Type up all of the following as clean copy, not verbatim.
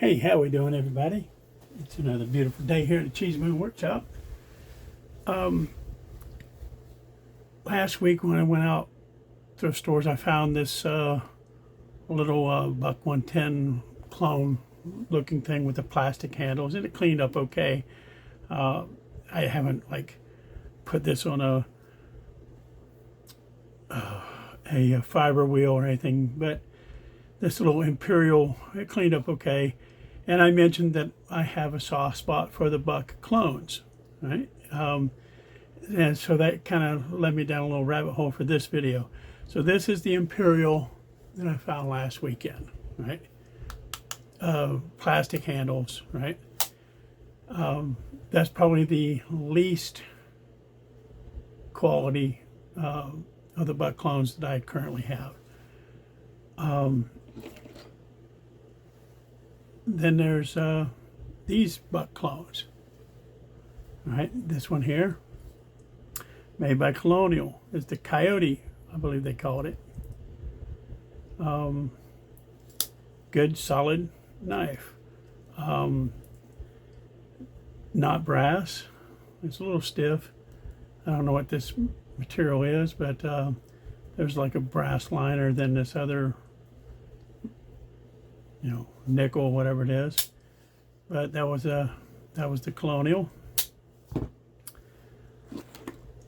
Hey, how we doing, everybody? It's another beautiful day here at the Cheese Moon Workshop. Last week when I went out thrift stores, I found this little Buck 110 clone looking thing with the plastic handles, and it cleaned up okay. I haven't put this on a fiber wheel or anything, but this little Imperial, it cleaned up okay. And I mentioned that I have a soft spot for the Buck clones, right? And so that kind of led me down a little rabbit hole for this video. So this is the Imperial that I found last weekend, right? Plastic handles, right? That's probably the least quality of the Buck clones that I currently have. Then there's these Buck clones. All right, this one here, made by Colonial, is the Coyote, I believe they called it. Good solid knife. Not brass. It's a little stiff. I don't know what this material is, but there's like a brass liner than this other, nickel, whatever it is. But that was the Colonial.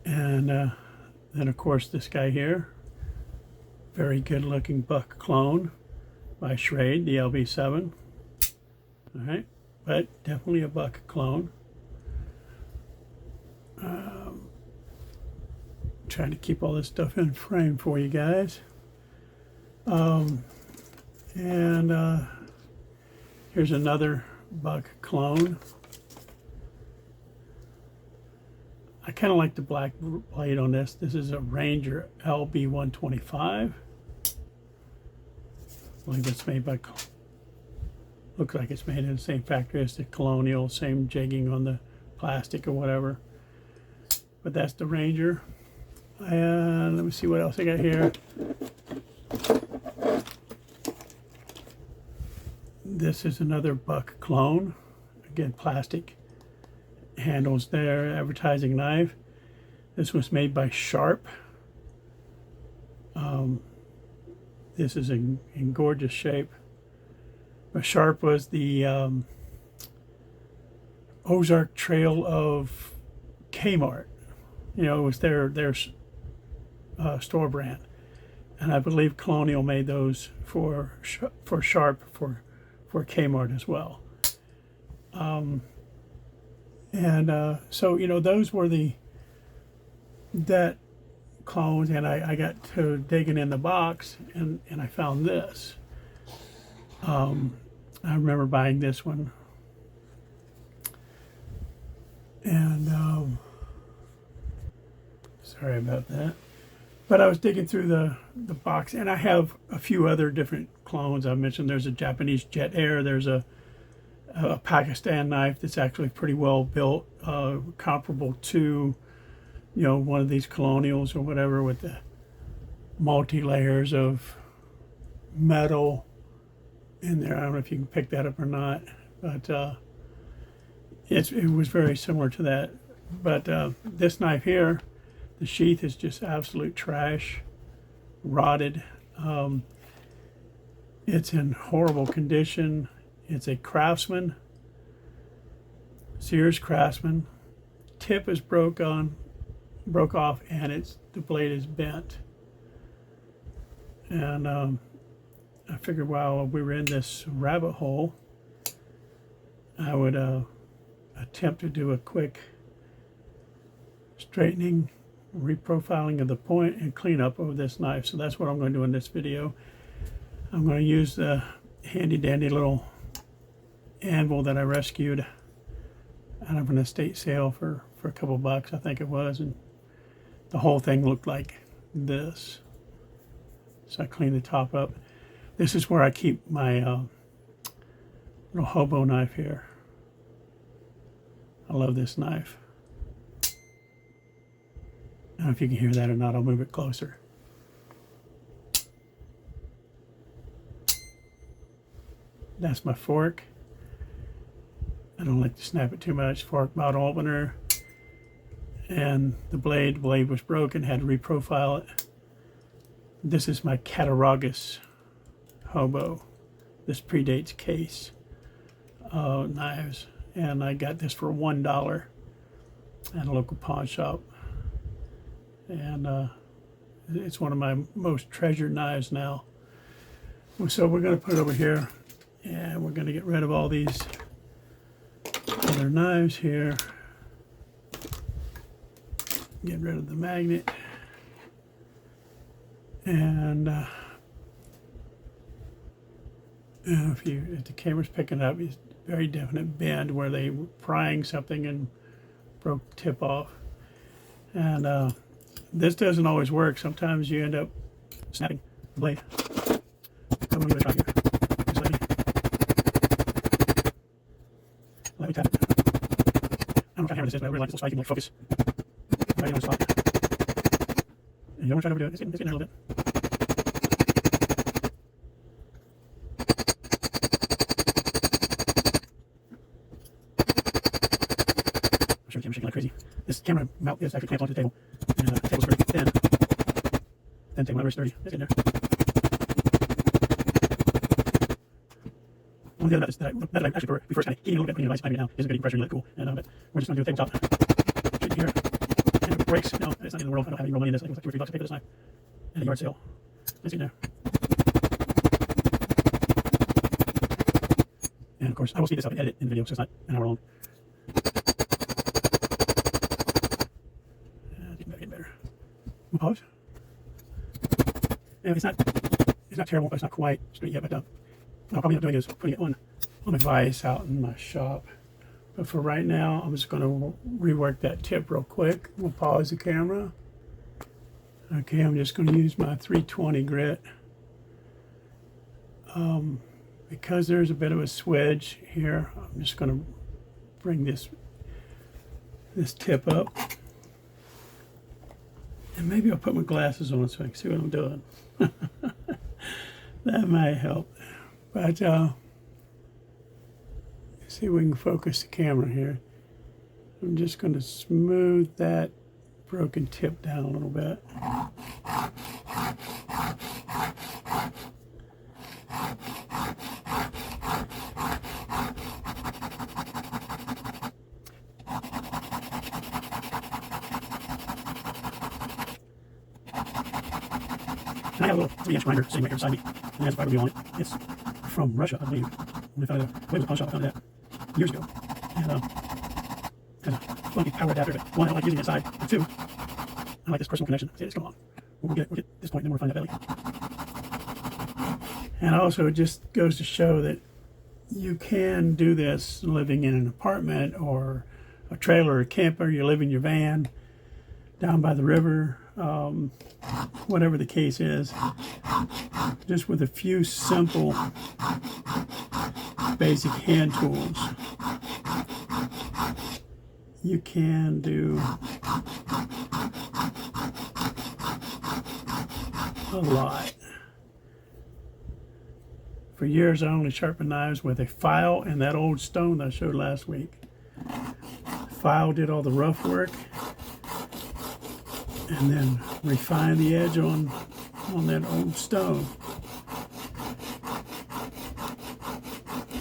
And then of course this guy here, very good looking Buck clone by Schrade, the LB7. All right, but definitely a Buck clone. Trying to keep all this stuff in frame for you guys. Here's another Buck clone. I kind of like the black blade on this. This is a Ranger LB125. I believe it's made by, looks like it's made in the same factory as the Colonial, same jigging on the plastic or whatever. But that's the Ranger. And let me see what else I got here. This is another Buck clone. Again, plastic handles there, advertising knife. This was made by Sharp. This is in gorgeous shape. But Sharp was the Ozark Trail of Kmart. It was their store brand, and I believe Colonial made those for Sharp for Kmart as well. So those were that clones, and I got to digging in the box, and I found this. I remember buying this one, and sorry about that. But I was digging through the box, and I have a few other different clones. I mentioned there's a Japanese Jet Air. There's a Pakistan knife that's actually pretty well built, comparable to, one of these Colonials or whatever, with the multi-layers of metal in there. I don't know if you can pick that up or not, but it was very similar to that. But this knife here, the sheath is just absolute trash, rotted. It's in horrible condition. It's a Craftsman, Sears Craftsman. Tip is broke off, and the blade is bent. And I figured while we were in this rabbit hole, I would attempt to do a quick straightening, reprofiling of the point, and cleanup of this knife. So that's what I'm going to do in this video. I'm going to use the handy dandy little anvil that I rescued out of an estate sale for a couple bucks, I think it was, and the whole thing looked like this. So I cleaned the top up. This is where I keep my little hobo knife here. I love this knife. I don't know if you can hear that or not. I'll move it closer. That's my fork. I don't like to snap it too much. Fork bottle opener. And the blade was broken, had to reprofile it. This is my Cattaraugus hobo. This predates Case knives. And I got this for $1 at a local pawn shop. And it's one of my most treasured knives now. So we're going to put it over here, and we're going to get rid of all these other knives here. Get rid of the magnet. And if the camera's picking up, it's a very definite bend where they were prying something and broke the tip off. And this doesn't always work. Sometimes you end up snapping the blade. I'm going to give it a try here. Just let me tap it. I don't know what kind of hammer this is, but I really like this little spiky, like focus. Right on the spot. And you don't want to try to overdo it. It's getting there a little bit. I'm sure the camera's shaking like crazy. This camera mount is actually clamped onto the table. And the table's pretty thin. Then take whenever it's dirty. It's in there. One of the other methods that I actually prefer, before it's kind of heating a little bit, putting a nice magnet down, isn't getting pressure really cool. And but we're just going to do a tabletop. Get here. And if it breaks, no, it's not the end of the world. I don't have any real money in this. I think it was like $2 or $3 to pay for this knife. And a yard sale. It's in there. And of course, I will speed this up and edit in the video, so it's not an hour long. Getting better. We'll pause. And it's not terrible, but it's not quite straight yet. But what I'll probably end up doing is putting it on a vise out in my shop. But for right now, I'm just going to rework that tip real quick. We'll pause the camera. Okay, I'm just going to use my 320 grit. Because there's a bit of a swedge here, I'm just going to bring this tip up. And maybe I'll put my glasses on so I can see what I'm doing. That might help. But see if we can focus the camera here. I'm just going to smooth that broken tip down a little bit. And I have a little 3-inch grinder sitting right here beside me, and it has a fiber wheel on it. It's from Russia, I believe. When I found it, I believe it was a pawn shop. I found it at years ago. And has a funky power adapter. But one, I don't like using it inside. And two, I like this personal connection. See, it's going on. We'll get this point, and then we'll find that belly. And also, it just goes to show that you can do this living in an apartment or a trailer or a camper. You live in your van down by the river. Whatever the case is, just with a few simple basic hand tools, you can do a lot. For years I only sharpened knives with a file and that old stone that I showed last week. The file did all the rough work, and then refine the edge on that old stone.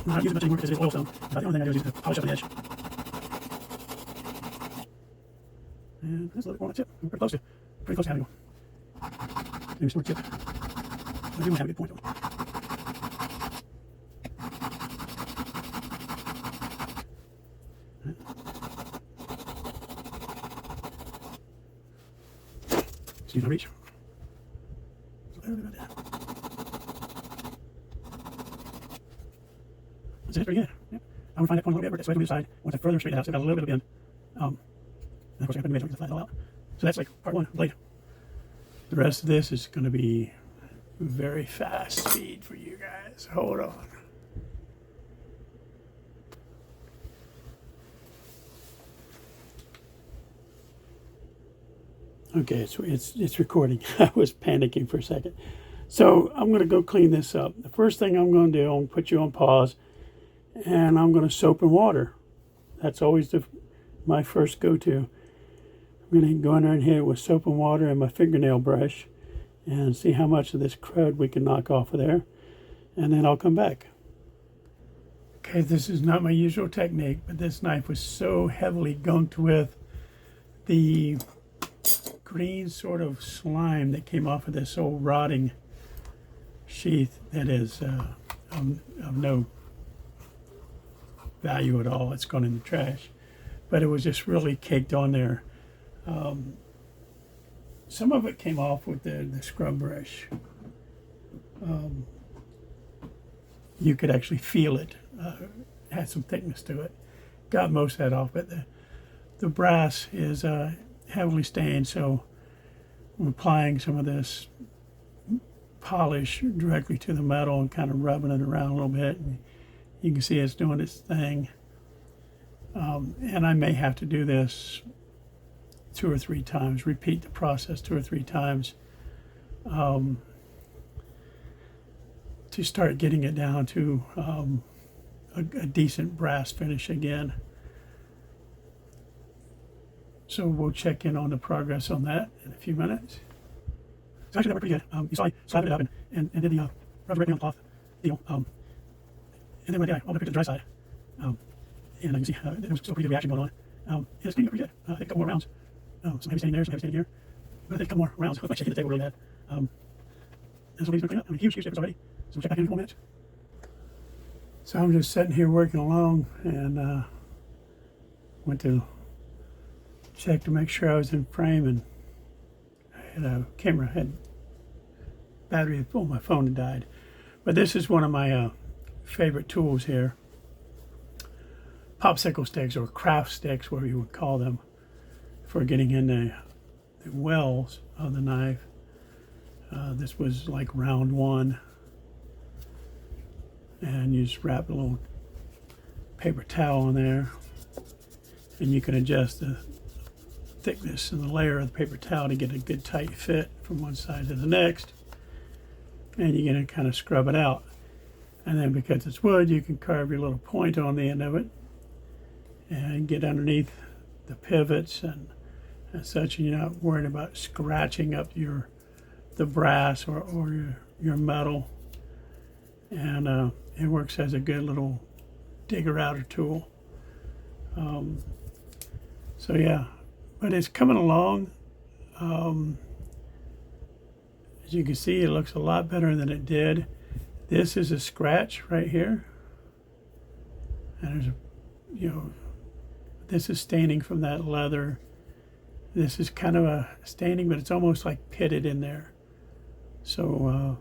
I'm not using much anymore because it is oil stone. About the only thing I do is use to polish up the edge. And that's a little bit more on the tip. We're pretty close to having one. Maybe some more tip. I do want to have a good point on it. Use my reach. That's it, pretty good. Yeah. I would find that point a little bit, this way from the side. Once I further straighten it out, so I've got a little bit of bend. And of course I got to put the edge to flatten it all out. So that's like part one, blade. The rest of this is going to be very fast speed for you guys. Hold on. Okay, so it's recording. I was panicking for a second. So I'm going to go clean this up. The first thing I'm going to do, I'm going to put you on pause, and I'm going to soap and water That's always my first go-to. I'm going to go in there and hit it with soap and water and my fingernail brush and see how much of this crud we can knock off of there. And then I'll come back. Okay, this is not my usual technique, but this knife was so heavily gunked with the green sort of slime that came off of this old rotting sheath that is of no value at all. It's gone in the trash. But it was just really caked on there. Some of it came off with the scrub brush. You could actually feel it. It had some thickness to it. Got most of that off, but the brass is heavily stained, so I'm applying some of this polish directly to the metal and kind of rubbing it around a little bit. And you can see it's doing its thing. And I may have to do this 2 or 3 times, repeat the process 2 or 3 times to start getting it down to a decent brass finish again. So we'll check in on the progress on that in a few minutes. It's actually pretty good. You saw I slapped it up and did the rubber rating on the cloth deal. And then when I put it to the dry side, and you can see there was still pretty good reaction going on. It's pretty good. I think a couple more rounds. Some heavy standing there, some heavy standing here. But I think a couple more rounds. I shaking the table really bad. And so he's going to clean up. I mean, huge difference already. So we'll check back in a couple minutes. So I'm just sitting here working along and went to check to make sure I was in frame, and I had a camera had battery on my phone had died. But this is one of my favorite tools here. Popsicle sticks, or craft sticks, whatever you would call them, for getting in the wells of the knife. This was like round 1. And you just wrap a little paper towel on there, and you can adjust the thickness and the layer of the paper towel to get a good tight fit from one side to the next. And you're going to kind of scrub it out. And then because it's wood, you can carve your little point on the end of it and get underneath the pivots and such, and you're not worried about scratching up the brass or your metal. And it works as a good little digger outer tool. So yeah, but it's coming along. As you can see, it looks a lot better than it did. This is a scratch right here, and there's this is staining from that leather. This is kind of a staining, but it's almost like pitted in there. So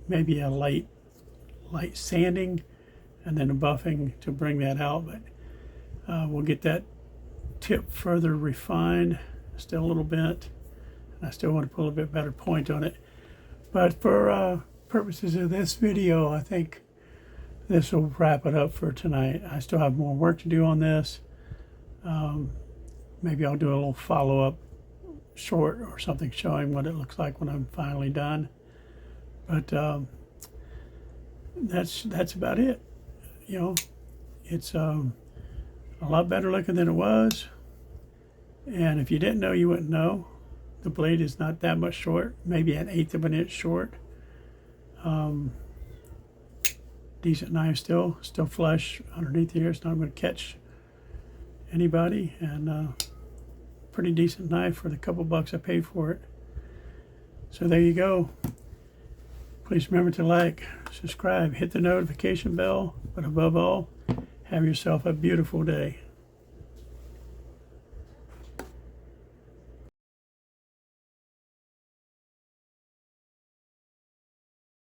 maybe a light sanding and then a buffing to bring that out, but we'll get that tip further refined. Still a little bent, and I still want to put a little bit better point on it. But for purposes of this video, I think this will wrap it up for tonight. I still have more work to do on this. Maybe I'll do a little follow-up short or something showing what it looks like when I'm finally done. But that's about it. It's a lot better looking than it was. And if you didn't know, you wouldn't know. The blade is not that much short, maybe 1/8 of an inch short. Decent knife still flush underneath here. It's not going to catch anybody, and pretty decent knife for the couple bucks I paid for it. So there you go. Please remember to like, subscribe, hit the notification bell, but above all, have yourself a beautiful day.